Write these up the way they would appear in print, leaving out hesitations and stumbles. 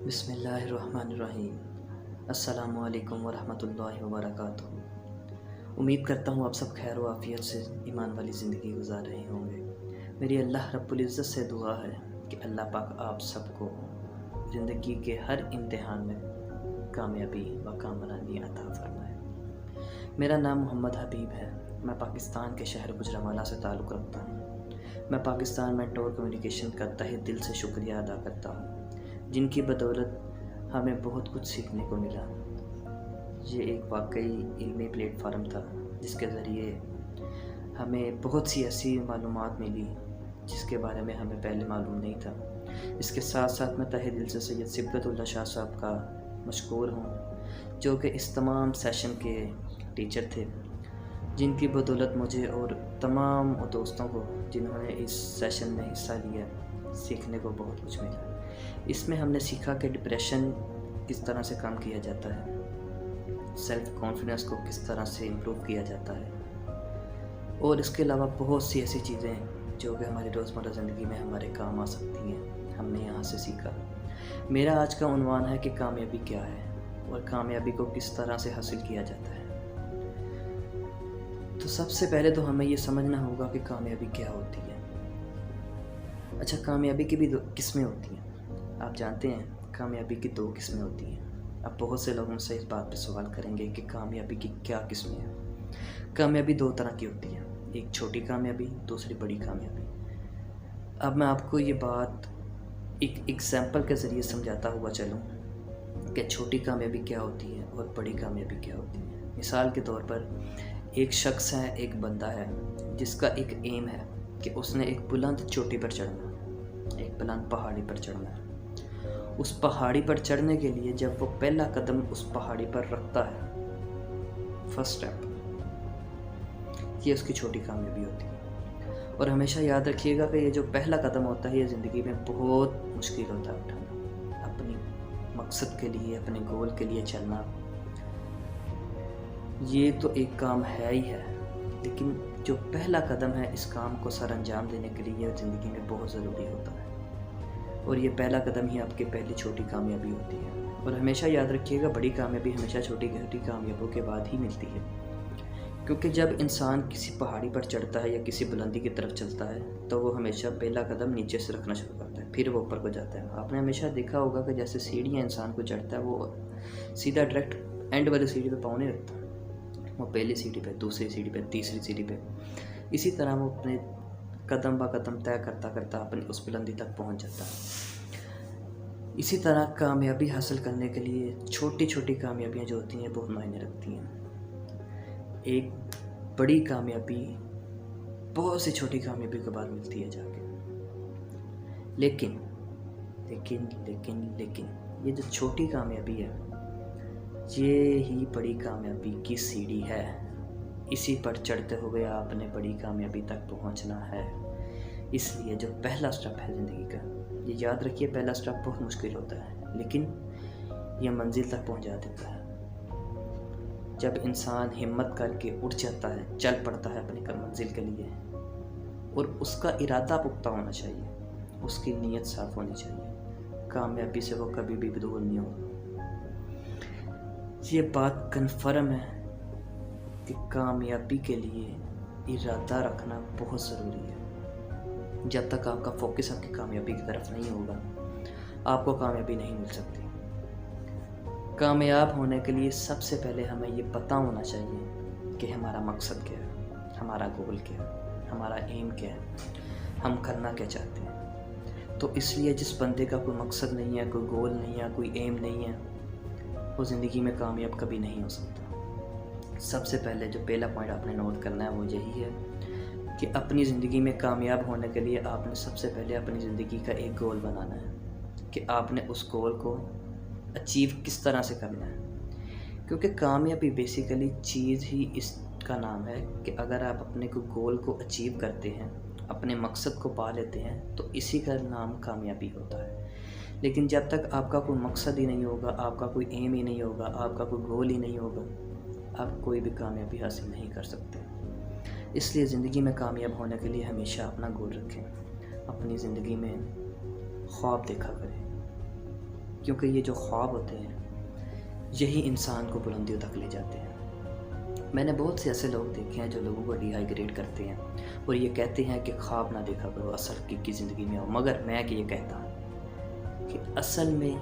بسم اللہ الرحمن الرحیم۔ السلام علیکم ورحمۃ اللہ وبرکاتہ۔ امید کرتا ہوں آپ سب خیر و عافیت سے ایمان والی زندگی گزار رہے ہوں گے۔ میری اللہ رب العزت سے دعا ہے کہ اللہ پاک آپ سب کو زندگی کے ہر امتحان میں کامیابی و کامرانی عطا فرمائے۔ میرا نام محمد حبیب ہے۔ میں پاکستان کے شہر گوجرانوالہ سے تعلق رکھتا ہوں۔ میں پاکستان میں ٹور کمیونیکیشن کا تہہ دل سے شکریہ ادا کرتا ہوں، جن کی بدولت ہمیں بہت کچھ سیکھنے کو ملا۔ یہ ایک واقعی علمی پلیٹ فارم تھا جس کے ذریعے ہمیں بہت سی ایسی معلومات ملی جس کے بارے میں ہمیں پہلے معلوم نہیں تھا۔ اس کے ساتھ ساتھ میں تہہ دل سے سید صبغت اللہ شاہ صاحب کا مشکور ہوں، جو کہ اس تمام سیشن کے ٹیچر تھے، جن کی بدولت مجھے اور تمام دوستوں کو جنہوں نے اس سیشن میں حصہ لیا سیکھنے کو بہت کچھ ملا۔ اس میں ہم نے سیکھا کہ ڈپریشن کس طرح سے کم کیا جاتا ہے، سیلف کانفیڈنس کو کس طرح سے امپروو کیا جاتا ہے، اور اس کے علاوہ بہت سی ایسی چیزیں جو کہ ہماری روزمرہ زندگی میں ہمارے کام آ سکتی ہیں، ہم نے یہاں سے سیکھا۔ میرا آج کا عنوان ہے کہ کامیابی کیا ہے اور کامیابی کو کس طرح سے حاصل کیا جاتا ہے۔ تو سب سے پہلے تو ہمیں یہ سمجھنا ہوگا کہ کامیابی کیا ہوتی ہے۔ اچھا، کامیابی کی بھی دو قسمیں ہوتی ہیں۔ آپ جانتے ہیں کامیابی کی دو قسمیں ہوتی ہیں۔ اب بہت سے لوگ مجھ سے اس بات پہ سوال کریں گے کہ کامیابی کی کیا قسمیں ہیں۔ کامیابی دو طرح کی ہوتی ہے، ایک چھوٹی کامیابی، دوسری بڑی کامیابی۔ اب میں آپ کو یہ بات ایک ایگزامپل کے ذریعے سمجھاتا ہوا چلوں کہ چھوٹی کامیابی کیا ہوتی ہے اور بڑی کامیابی کیا ہوتی ہے۔ مثال کے طور پر ایک شخص ہے، ایک بندہ ہے جس کا ایک ایم ہے کہ اس نے ایک بلند چوٹی پر چڑھنا، ایک بلند پہاڑی پر چڑھنا ہے۔ اس پہاڑی پر چڑھنے کے لیے جب وہ پہلا قدم اس پہاڑی پر رکھتا ہے، فرسٹ اسٹیپ، یہ اس کی چھوٹی کامیابی ہوتی ہے۔ اور ہمیشہ یاد رکھیے گا کہ یہ جو پہلا قدم ہوتا ہے یہ زندگی میں بہت مشکل ہوتا ہے اٹھانا۔ اپنی مقصد کے لیے، اپنے گول کے لیے چلنا، یہ تو ایک کام ہے ہی ہے، لیکن جو پہلا قدم ہے اس کام کو سر انجام دینے کے لیے زندگی میں بہت ضروری ہوتا ہے، اور یہ پہلا قدم ہی آپ کی پہلی چھوٹی کامیابی ہوتی ہے۔ اور ہمیشہ یاد رکھیے گا بڑی کامیابی ہمیشہ چھوٹی چھوٹی کامیابیوں کے بعد ہی ملتی ہے، کیونکہ جب انسان کسی پہاڑی پر چڑھتا ہے یا کسی بلندی کی طرف چلتا ہے تو وہ ہمیشہ پہلا قدم نیچے سے رکھنا شروع کرتا ہے، پھر وہ اوپر کو جاتا ہے۔ آپ نے ہمیشہ دیکھا ہوگا کہ جیسے سیڑھیاں انسان کو چڑھتا ہے وہ سیدھا ڈائریکٹ اینڈ والی سیڑھی پہ پاؤں نہیں رکھتا، وہ پہلی سیڑھی پہ، دوسری سیڑھی پہ، تیسری سیڑھی پہ، اسی طرح وہ اپنے قدم با قدم طے کرتا کرتا اپنی اس بلندی تک پہنچ جاتا ہے۔ اسی طرح کامیابی حاصل کرنے کے لیے چھوٹی چھوٹی کامیابیاں جو ہوتی ہیں بہت معنی رکھتی ہیں۔ ایک بڑی کامیابی بہت سی چھوٹی کامیابی کے بعد ملتی ہے جا کے، لیکن لیکن لیکن لیکن یہ جو چھوٹی کامیابی ہے یہ ہی بڑی کامیابی کی سیڑھی ہے۔ اسی پر چڑھتے ہوئے آپ نے بڑی کامیابی تک پہنچنا ہے۔ اس لیے جو پہلا سٹیپ ہے زندگی کا، یہ یاد رکھیے پہلا سٹیپ بہت مشکل ہوتا ہے لیکن یہ منزل تک پہنچا دیتا ہے۔ جب انسان ہمت کر کے اٹھ جاتا ہے، چل پڑتا ہے اپنی منزل کے لیے، اور اس کا ارادہ پختہ ہونا چاہیے، اس کی نیت صاف ہونی چاہیے، کامیابی سے وہ کبھی بھی دور نہیں ہوگا۔ یہ بات کنفرم ہے کہ کامیابی کے لیے ارادہ رکھنا بہت ضروری ہے۔ جب تک آپ کا فوکس آپ کی کامیابی کی طرف نہیں ہوگا آپ کو کامیابی نہیں مل سکتی۔ کامیاب ہونے کے لیے سب سے پہلے ہمیں یہ پتہ ہونا چاہیے کہ ہمارا مقصد کیا ہے، ہمارا گول کیا ہے، ہمارا ایم کیا ہے، ہم کرنا کیا چاہتے ہیں۔ تو اس لیے جس بندے کا کوئی مقصد نہیں ہے، کوئی گول نہیں ہے، کوئی ایم نہیں ہے، وہ زندگی میں کامیاب کبھی نہیں ہو سکتا۔ سب سے پہلے جو پہلا پوائنٹ آپ نے نوٹ کرنا ہے وہ یہی ہے کہ اپنی زندگی میں کامیاب ہونے کے لیے آپ نے سب سے پہلے اپنی زندگی کا ایک گول بنانا ہے کہ آپ نے اس گول کو اچیو کس طرح سے کرنا ہے، کیونکہ کامیابی بیسیکلی چیز ہی اس کا نام ہے کہ اگر آپ اپنے کو گول کو اچیو کرتے ہیں، اپنے مقصد کو پا لیتے ہیں تو اسی کا نام کامیابی ہوتا ہے۔ لیکن جب تک آپ کا کوئی مقصد ہی نہیں ہوگا، آپ کا کوئی ایم ہی نہیں ہوگا، آپ کا کوئی گول ہی نہیں ہوگا، آپ کوئی بھی کامیابی حاصل نہیں کر سکتے۔ اس لیے زندگی میں کامیاب ہونے کے لیے ہمیشہ اپنا گول رکھیں، اپنی زندگی میں خواب دیکھا کریں، کیونکہ یہ جو خواب ہوتے ہیں یہی انسان کو بلندیوں تک لے جاتے ہیں۔ میں نے بہت سے ایسے لوگ دیکھے ہیں جو لوگوں کو ڈی ہائیگریڈ کرتے ہیں اور یہ کہتے ہیں کہ خواب نہ دیکھا کرو، اصل کی زندگی میں آؤ، مگر میں یہ کہتا ہوں کہ اصل میں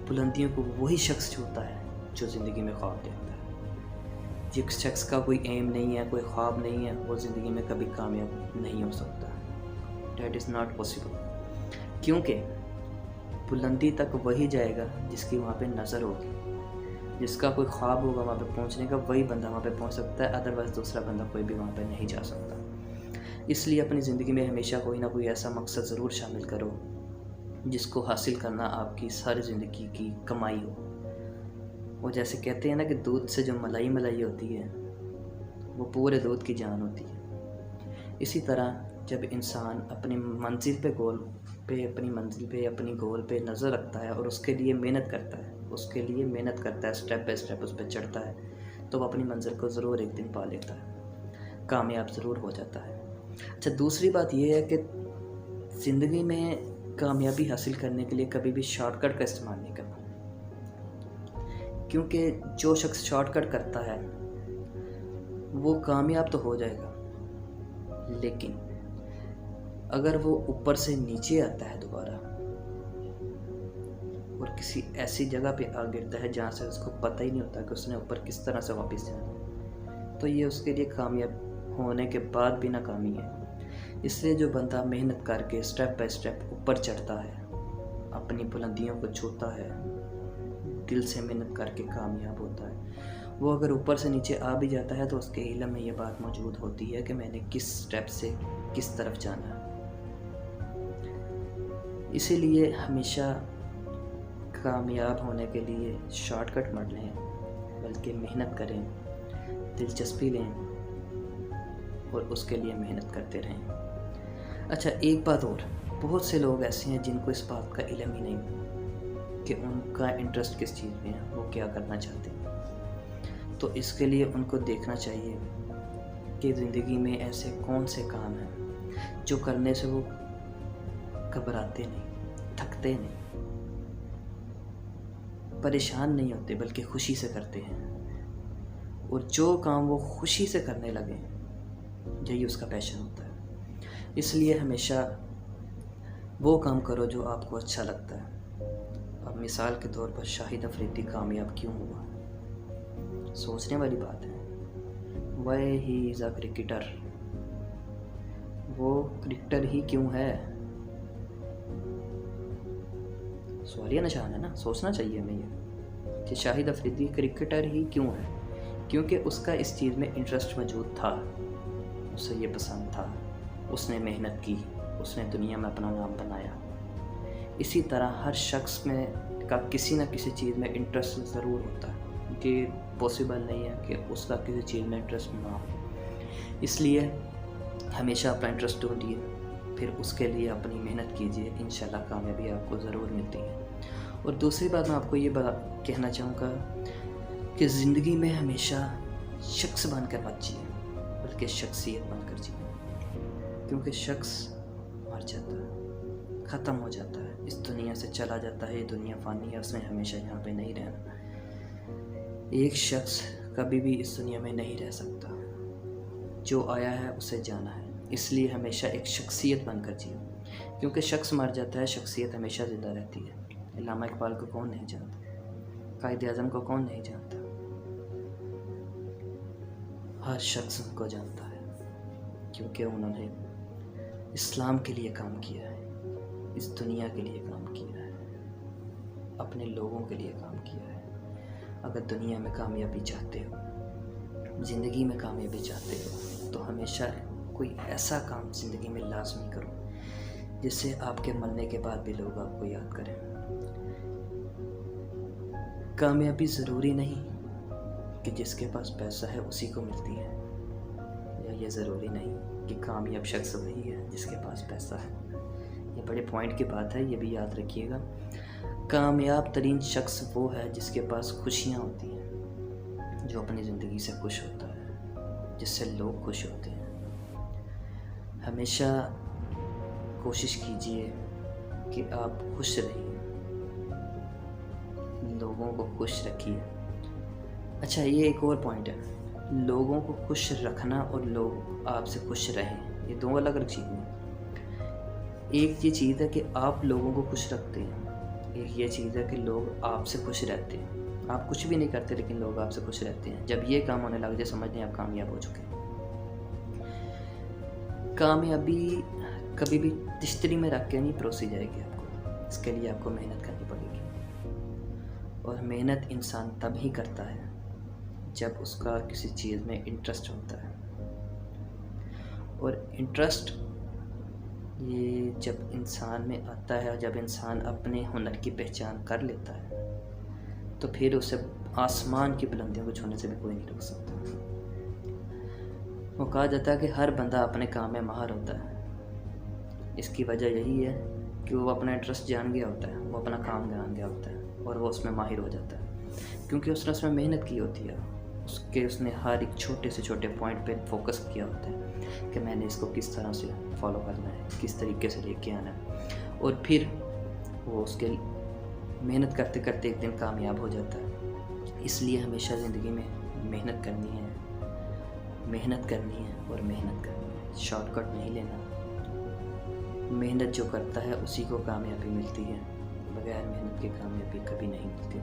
بلندیوں کو وہی شخص چھوتا ہے جو زندگی میں خواب دیکھتا ہے۔ جس شخص کا کوئی ایم نہیں ہے، کوئی خواب نہیں ہے، وہ زندگی میں کبھی کامیاب نہیں ہو سکتا۔ دیٹ از ناٹ پاسبل، کیونکہ بلندی تک وہی جائے گا جس کی وہاں پہ نظر ہوگی، جس کا کوئی خواب ہوگا وہاں پہ پہنچنے کا، وہی بندہ وہاں پہ پہنچ سکتا ہے، ادروائز دوسرا بندہ کوئی بھی وہاں پہ نہیں جا سکتا۔ اس لیے اپنی زندگی میں ہمیشہ کوئی نہ کوئی ایسا مقصد ضرور شامل کرو جس کو حاصل کرنا آپ کی ساری زندگی کی کمائی ہو۔ وہ جیسے کہتے ہیں نا کہ دودھ سے جو ملائی ملائی ہوتی ہے وہ پورے دودھ کی جان ہوتی ہے۔ اسی طرح جب انسان اپنی منزل پہ اپنی گول پہ نظر رکھتا ہے اور اس کے لیے محنت کرتا ہے، سٹیپ بائی سٹیپ اس پہ چڑھتا ہے، تو وہ اپنی منزل کو ضرور ایک دن پا لیتا ہے، کامیاب ضرور ہو جاتا ہے۔ اچھا، دوسری بات یہ ہے کہ زندگی میں کامیابی حاصل کرنے کے لیے کبھی بھی شارٹ کٹ کا استعمال نہیں کرنا، کیونکہ جو شخص شارٹ کٹ کرتا ہے وہ کامیاب تو ہو جائے گا، لیکن اگر وہ اوپر سے نیچے آتا ہے دوبارہ اور کسی ایسی جگہ پہ آ گرتا ہے جہاں سے اس کو پتہ ہی نہیں ہوتا کہ اس نے اوپر کس طرح سے واپس جانا، تو یہ اس کے لیے کامیاب ہونے کے بعد بھی ناکامی ہے۔ اس لیے جو بندہ محنت کر کے سٹیپ بائی سٹیپ اوپر چڑھتا ہے، اپنی بلندیوں کو چھوتا ہے، دل سے محنت کر کے کامیاب ہوتا ہے، وہ اگر اوپر سے نیچے آ بھی جاتا ہے تو اس کے علم میں یہ بات موجود ہوتی ہے کہ میں نے کس سٹیپ سے کس طرف جانا ہے۔ اسی لیے ہمیشہ کامیاب ہونے کے لیے شارٹ کٹ مت لیں، بلکہ محنت کریں، دلچسپی لیں اور اس کے لیے محنت کرتے رہیں۔ اچھا، ایک بات اور، بہت سے لوگ ایسے ہیں جن کو اس بات کا علم ہی نہیں کہ ان کا انٹرسٹ کس چیز میں ہے، وہ کیا کرنا چاہتے ہیں۔ تو اس کے لیے ان کو دیکھنا چاہیے کہ زندگی میں ایسے کون سے کام ہیں جو کرنے سے وہ گھبراتے نہیں، تھکتے نہیں، پریشان نہیں ہوتے، بلکہ خوشی سے کرتے ہیں، اور جو کام وہ خوشی سے کرنے لگے یہی اس کا پیشن ہوتا ہے۔ اس لیے ہمیشہ وہ کام کرو جو آپ کو اچھا لگتا ہے۔ اب مثال کے طور پر شاہد افریدی کامیاب کیوں ہوا؟ سوچنے والی بات ہے۔ Why he is a cricketer, وہ کرکٹر ہی کیوں ہے؟ سوالیہ نشان ہے نا، سوچنا چاہیے ہمیں یہ کہ شاہد افریدی کرکٹر ہی کیوں ہے؟ کیونکہ اس کا اس چیز میں انٹرسٹ موجود تھا، اسے یہ پسند تھا، اس نے محنت کی، اس نے دنیا میں اپنا نام بنایا۔ اسی طرح ہر شخص میں کا کسی نہ کسی چیز میں انٹرسٹ ضرور ہوتا ہے، کہ پاسبل نہیں ہے کہ اس کا کسی چیز میں انٹرسٹ نہ ہو۔ اس لیے ہمیشہ اپنا انٹرسٹ ڈھونڈیے، پھر اس کے لیے اپنی محنت کیجیے، انشاءاللہ کامیابی آپ کو ضرور ملتی ہے۔ اور دوسری بات میں آپ کو یہ کہنا چاہوں گا کہ زندگی میں ہمیشہ شخص بن کر مت جیے، بلکہ شخصیت بن کر جیے، کیونکہ شخص مر جاتا ہے، ختم ہو جاتا ہے، اس دنیا سے چلا جاتا ہے، یہ دنیا فانی ہے، اس نے ہمیشہ یہاں پہ نہیں رہنا۔ ایک شخص کبھی بھی اس دنیا میں نہیں رہ سکتا، جو آیا ہے اسے جانا ہے، اس لیے ہمیشہ ایک شخصیت بن کر جیو، کیونکہ شخص مر جاتا ہے، شخصیت ہمیشہ زندہ رہتی ہے۔ علامہ اقبال کو کون نہیں جانتا؟ قائد اعظم کو کون نہیں جانتا؟ ہر شخص ان کو جانتا ہے، کیونکہ انہوں نے اسلام کے لیے کام کیا ہے، اس دنیا کے لیے کام کیا ہے، اپنے لوگوں کے لیے کام کیا ہے۔ اگر دنیا میں کامیابی چاہتے ہو، زندگی میں کامیابی چاہتے ہو، تو ہمیشہ کوئی ایسا کام زندگی میں لازمی کرو جس سے آپ کے مرنے کے بعد بھی لوگ آپ کو یاد کریں۔ کامیابی ضروری نہیں کہ جس کے پاس پیسہ ہے اسی کو ملتی ہے، یا یہ ضروری نہیں کہ کامیاب شخص وہی ہے جس کے پاس پیسہ ہے۔ یہ بڑے پوائنٹ کی بات ہے، یہ بھی یاد رکھیے گا۔ کامیاب ترین شخص وہ ہے جس کے پاس خوشیاں ہوتی ہیں، جو اپنی زندگی سے خوش ہوتا ہے، جس سے لوگ خوش ہوتے ہیں۔ ہمیشہ کوشش کیجیے کہ آپ خوش رہیے، لوگوں کو خوش رکھیے. اچھا یہ ایک اور پوائنٹ ہے, لوگوں کو خوش رکھنا اور لوگ آپ سے خوش رہیں, یہ دو الگ الگ چیزیں ہیں. ایک یہ چیز ہے کہ آپ لوگوں کو خوش رکھتے ہیں, ایک یہ چیز ہے کہ لوگ آپ سے خوش رہتے ہیں. آپ کچھ بھی نہیں کرتے لیکن لوگ آپ سے خوش رہتے ہیں. جب یہ کام ہونے لگ جائے سمجھ لیں آپ کامیاب ہو چکے ہیں. کامیابی کبھی بھی تشتری میں رکھ کے نہیں پروسی جائے گی آپ کو, اس کے لیے آپ کو محنت کرنی پڑے گی. اور محنت انسان تب ہی کرتا ہے جب اس کا کسی چیز میں انٹرسٹ ہوتا ہے. اور انٹرسٹ یہ جب انسان میں آتا ہے اور جب انسان اپنے ہنر کی پہچان کر لیتا ہے تو پھر اسے آسمان کی بلندیوں کو چھونے سے بھی کوئی نہیں روک سکتا. وہ کہا جاتا ہے کہ ہر بندہ اپنے کام میں ماہر ہوتا ہے. اس کی وجہ یہی ہے کہ وہ اپنا انٹرسٹ جان گیا ہوتا ہے, وہ اپنا کام جان گیا ہوتا ہے اور وہ اس میں ماہر ہو جاتا ہے, کیونکہ اس نے اس میں محنت کی ہوتی ہے. اس نے ہر ایک چھوٹے سے چھوٹے پوائنٹ پہ فوکس کیا ہوتا ہے کہ میں نے اس کو کس طرح سے فالو کرنا ہے, کس طریقے سے لے کے آنا ہے, اور پھر وہ اس کے محنت کرتے کرتے ایک دن کامیاب ہو جاتا ہے. اس لیے ہمیشہ زندگی میں محنت کرنی ہے, محنت کرنی ہے اور محنت کرنی ہے. شارٹ کٹ نہیں لینا. محنت جو کرتا ہے اسی کو کامیابی ملتی ہے, بغیر محنت کے کامیابی کبھی نہیں ملتی.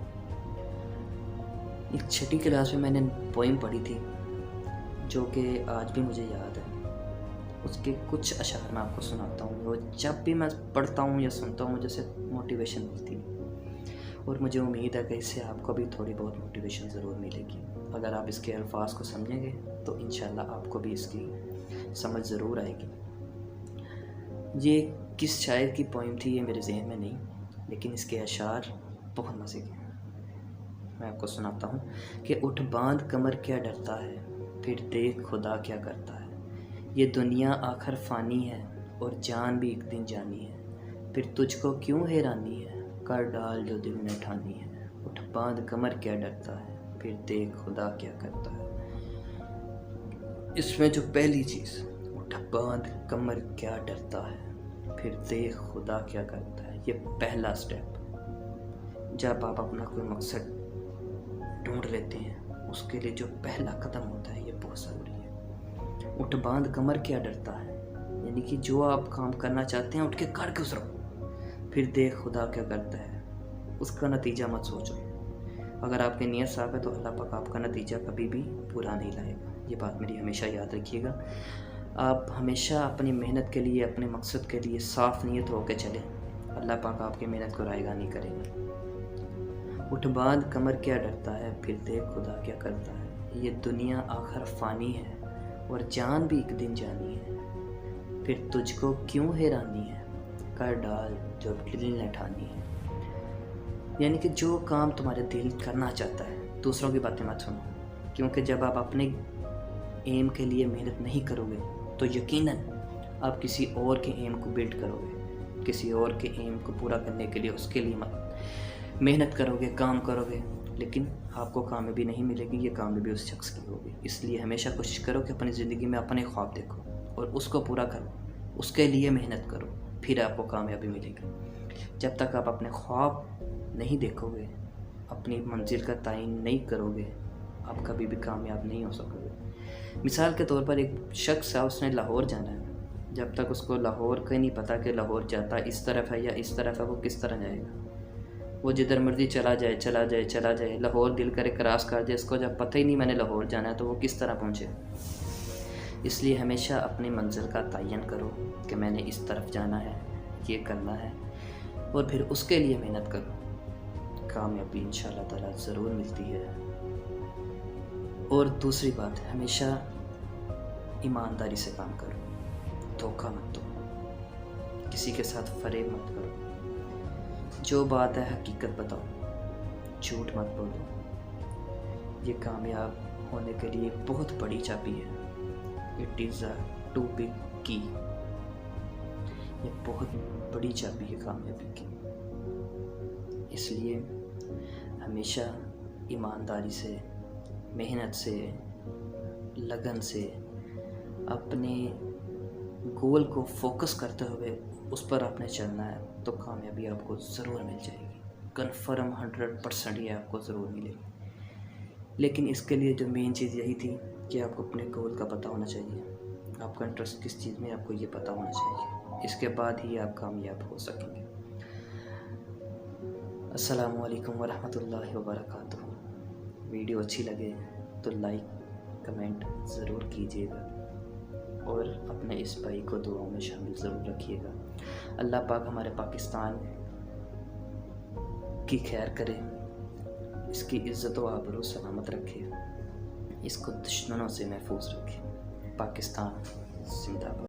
ایک 6ٹھی کلاس میں نے پوئم پڑھی تھی جو کہ آج بھی مجھے یاد ہے. اس کے کچھ اشعار میں آپ کو سناتا ہوں. وہ جب بھی میں پڑھتا ہوں یا سنتا ہوں مجھے سے موٹیویشن ملتی ہے, اور مجھے امید ہے کہ اس سے آپ کو بھی تھوڑی بہت موٹیویشن ضرور ملے گی. اگر آپ اس کے الفاظ کو سمجھیں گے تو انشاءاللہ آپ کو بھی اس کی سمجھ ضرور آئے گی. یہ کس شاعر کی پوئم تھی یہ میرے ذہن میں نہیں, لیکن اس کے اشعار بہت مزے کے ہیں. میں آپ کو سناتا ہوں کہ اٹھ باندھ کمر کیا ڈرتا ہے, پھر دیکھ خدا کیا کرتا ہے. یہ دنیا آخر فانی ہے اور جان بھی ایک دن جانی ہے. پھر تجھ کو کیوں حیرانی ہے, کر ڈال جو دل میں ٹھانی ہے. اٹھ باندھ کمر کیا ڈرتا ہے, پھر دیکھ خدا کیا کرتا ہے. اس میں جو پہلی چیز اٹھ باندھ کمر کیا ڈرتا ہے, پھر دیکھ خدا کیا کرتا ہے, یہ پہلا سٹیپ. جب آپ اپنا کوئی مقصد ڈھونڈ لیتے ہیں اس کے لیے جو پہلا قدم ہوتا ہے یہ بہت ضروری ہے. اٹھ باندھ کمر کیا ڈرتا ہے, یعنی کہ جو آپ کام کرنا چاہتے ہیں اٹھ کے کر کے اترو. پھر دیکھ خدا کیا کرتا ہے, اس کا نتیجہ مت سوچو. اگر آپ کی نیت صاف ہے تو اللہ پاک آپ کا نتیجہ کبھی بھی برا نہیں لائے گا. یہ بات میری ہمیشہ یاد رکھیے گا. آپ ہمیشہ اپنی محنت کے لیے, اپنے مقصد کے لیے صاف نیت ہو کے چلیں, اللہ پاک آپ کی محنت کو رائیگاں نہیں کرے گا. اٹھ باندھ کمر کیا ڈرتا ہے, پھر دیکھ خدا کیا کرتا ہے. یہ دنیا آخر فانی ہے اور جان بھی ایک دن جانی ہے. پھر تجھ کو کیوں حیرانی ہے, کر ڈال جو دل نے ٹھانی ہے. یعنی کہ جو کام تمہارے دل کرنا چاہتا ہے دوسروں کی باتیں مت سنو, کیونکہ جب آپ اپنے ایم کے لیے محنت نہیں کرو گے تو یقیناً آپ کسی اور کے ایم کو بلڈ کرو گے, کسی اور کے ایم کو پورا کرنے کے لیے اس کے لیے محنت کرو گے, کام کرو گے, لیکن آپ کو کامیابی نہیں ملے گی. یہ کامیابی اس شخص کی ہوگی. اس لیے ہمیشہ کوشش کرو کہ اپنی زندگی میں اپنے خواب دیکھو اور اس کو پورا کرو, اس کے لیے محنت کرو, پھر آپ کو کامیابی ملے گی. جب تک آپ اپنے خواب نہیں دیکھو گے, اپنی منزل کا تعین نہیں کرو گے, آپ کبھی بھی کامیاب نہیں ہو سکو گے. مثال کے طور پر ایک شخص ہے, اس نے لاہور جانا ہے. جب تک اس کو لاہور کا نہیں پتہ کہ لاہور جاتا اس طرف ہے یا اس طرف ہے, وہ کس طرح جائے گا. وہ جدھر مرضی چلا جائے, لاہور دل کرے کراس کر جائے, اس کو جب پتہ ہی نہیں میں نے لاہور جانا ہے تو وہ کس طرح پہنچے. اس لیے ہمیشہ اپنی منزل کا تعین کرو کہ میں نے اس طرف جانا ہے, یہ کرنا ہے, اور پھر اس کے لیے محنت کرو. کامیابی انشاءاللہ تعالیٰ ضرور ملتی ہے. اور دوسری بات, ہمیشہ ایمانداری سے کام کرو, دھوکہ مت دو, کسی کے ساتھ فریب مت کرو. جو بات ہے حقیقت بتاؤ, جھوٹ مت بولو. یہ کامیاب ہونے کے لیے بہت بڑی چابی ہے. It is a too big key. یہ بہت بڑی چابی ہے کامیابی کی. اس لیے ہمیشہ ایمانداری سے, محنت سے, لگن سے اپنے گول کو فوکس کرتے ہوئے اس پر آپ نے چلنا ہے, تو کامیابی آپ کو ضرور مل جائے گی. کنفرم 100% یہ آپ کو ضرور ملے گی، لیکن اس کے لیے جو مین چیز یہی تھی کہ آپ کو اپنے گول کا پتہ ہونا چاہیے، آپ کا انٹرسٹ کس چیز میں آپ کو یہ پتہ ہونا چاہیے، اس کے بعد ہی آپ کامیاب ہو سکیں گے۔ السلام علیکم ورحمۃ اللہ وبرکاتہ۔ ویڈیو اچھی لگے تو لائک کمنٹ ضرور کیجیے گا اور اپنے اس بھائی کو دعاؤں میں شامل ضرور رکھیے گا۔ اللہ پاک ہمارے پاکستان کی خیر کرے، اس کی عزت و آبرو سلامت رکھے، اس کو دشمنوں سے محفوظ رکھے۔ پاکستان زندہ باد۔